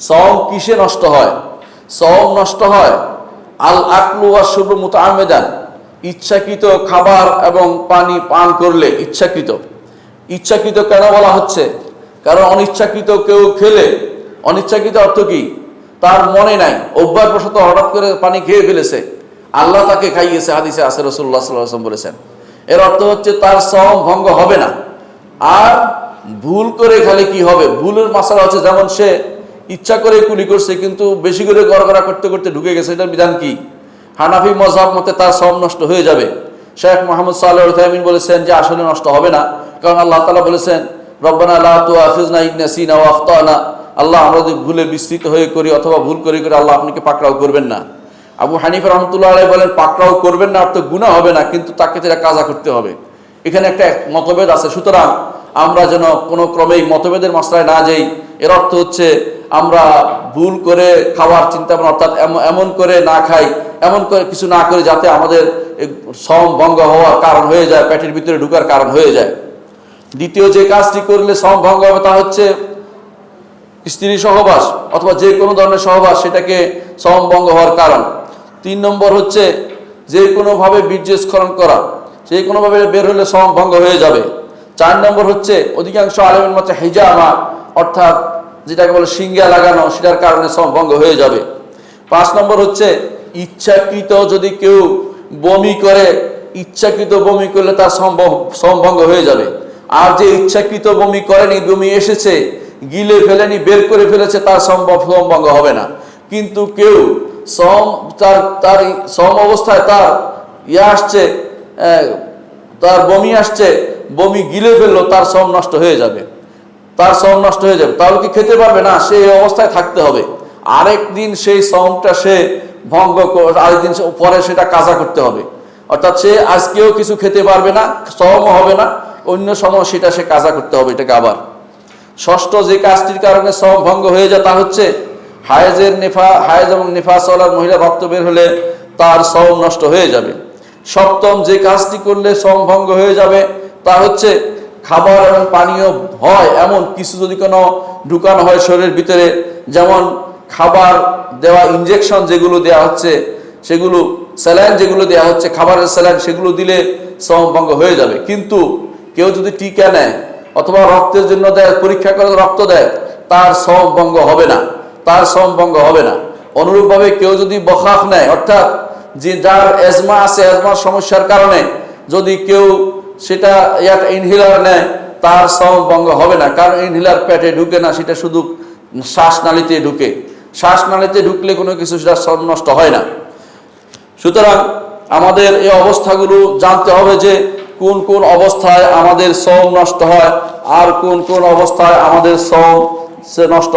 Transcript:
সওম কিসে নষ্ট হয়? সওম নষ্ট হয় আল আকলু ওয়া শুরবু মুতাআম্মিদান, ইচ্ছাকৃত খাবার এবং পানি পান করলে। ইচ্ছাকৃত কেন বলা হচ্ছে? কারণ অনিচ্ছাকৃত কেউ খেলে, অনিচ্ছাকৃত অর্থ কি? তার মনে নাই, অভ্যাসবশত হঠাৎ করে পানি খেয়ে ফেলেছে, আল্লাহ তাকে খাইয়েছে, হাদিসে আছে, রাসূলুল্লাহ সাল্লাল্লাহু আলাইহি ওয়াসাল্লাম বলেছেন। এর অর্থ হচ্ছে তার সওম ভঙ্গ হবে না। আর ভুল করে খালি কি হবে? ভুলের মাসালা হচ্ছে, যেমন সে ইচ্ছা করে কুলি করছে কিন্তু বেশি করে গড়গড়া করতে করতে ঢুকে গেছে, এটার বিধান কি? হানাফি মযহাব মতে তার সওম নষ্ট হয়ে যাবে। শেখ মুহাম্মদ সাল্লাল্লাহু আলাইহি ওয়াসাল্লাম বলেছেন যে আসলে নষ্ট হবে না, কারণ আল্লাহ তাআলা বলেছেন রব্বানা লা তুআখিযনা ইন নাসিনা ওয়া আখতানা, আল্লাহ আমরা যদি ভুলে বিস্তৃত হয়ে করি অথবা ভুল করে আল্লাহ আপনাকে পাকড়াও করবেন না। আবু হানিফা রাহমাতুল্লাহ আলাইহি বলেন পাকড়াও করবেন না অর্থ গুনাহ হবে না, কিন্তু তাকে সেটা কাজা করতে হবে। এখানে একটা মতভেদ আছে, সুতরাং আমরা যেন কোনো ক্রমেই মতভেদের মাসলায় না যাই। এর অর্থ হচ্ছে আমরা ভুল করে খাওয়ার চিন্তা ভাবনা, অর্থাৎ এমন করে না খাই, এমন করে কিছু না করে যাতে আমাদের সওম ভঙ্গ হওয়ার কারণ হয়ে যায়, পেটের ভিতরে ঢুকার কারণ হয়ে যায়। দ্বিতীয় যে কাজটি করলে সওম ভঙ্গ হবে তা হচ্ছে স্ত্রী সহবাস অথবা যে কোনো ধরনের সহবাস, সেটাকে সওম ভঙ্গ হওয়ার কারণ। 3 নম্বর হচ্ছে যে কোনোভাবে বীর্যস্খলন করা, যে কোনোভাবে বের হলে সওম ভঙ্গ হয়ে যাবে। 4 নম্বর হচ্ছে অধিকাংশ আলেমের মতে হিজামা, অর্থাৎ যেটাকে বলে সিঙ্গা লাগানো, সেটার কারণে সওম ভঙ্গ হয়ে যাবে। 5 নম্বর হচ্ছে ইচ্ছাকৃত যদি কেউ বমি করে, ইচ্ছাকৃত বমি করলে তার সওম ভঙ্গ হয়ে যাবে। আর যে ইচ্ছাকৃত বমি করেনি, বমি এসেছে, গিলে ফেলেনি, বের করে ফেলেছে, তার সওম ভঙ্গ হবে না। কিন্তু কেউ তার সওম অবস্থায় তার আসছে, তার বমি আসছে, বমি গিলে ফেললো, তার সওম নষ্ট হয়ে যাবে, তার সওম নষ্ট হয়ে যাবে। তাহলে কি খেতে পারবে না? সে এই অবস্থায় থাকতে হবে। আরেকদিন সেই সওমটা সে ভঙ্গ, আরেকদিন পরে সেটা কাজা করতে হবে। অর্থাৎ সে আজকেও কিছু খেতে পারবে না, সওমও হবে না, অন্য সময় সেটা সে কাজা করতে হবে এটাকে আবার। ষষ্ঠ যে কাজটির কারণে সওম ভঙ্গ হয়ে যায় তা হচ্ছে হায়েজ এবং নিফাসওয়ালা মহিলা রক্ত বের হলে তার সওম নষ্ট হয়ে যাবে। সপ্তম যে কাজটি করলে সওম ভঙ্গ হয়ে যাবে তা হচ্ছে খাবার এবং পানীয় হয় এমন কিছু যদি কোনো ঢুকানো হয় শরীরের ভিতরে, যেমন খাবার দেওয়া ইনজেকশন যেগুলো দেওয়া হচ্ছে, সেগুলো স্যালাইন যেগুলো দেওয়া হচ্ছে, খাবারের স্যালাইন, সেগুলো দিলে সওম ভঙ্গ হয়ে যাবে। কিন্তু কেউ যদি টিকা নেয় অথবা রক্তের জন্য দেয়, পরীক্ষা করে রক্ত দেয়, তার সওম ভঙ্গ হবে না, তার সওম ভঙ্গ হবে না। অনুরূপভাবে কেউ যদি বখাখ নেয়, অর্থাৎ যে যার এজমা আছে, এজমার সমস্যার কারণে যদি কেউ সেটা ইনহেলার নেয়, তার সওম ভঙ্গ হবে না, কারণ ইনহেলার পেটে ঢুকে না, সেটা শুধু শ্বাসনালীতে ঢুকে। শ্বাসনালীতে ঢুকলে কোনো কিছু সেটা সওম নষ্ট হয় না। সুতরাং আমাদের এই অবস্থাগুলো জানতে হবে যে কোন কোন অবস্থায় আমাদের সওম নষ্ট হয় আর কোন কোন অবস্থায় আমাদের সওম নষ্ট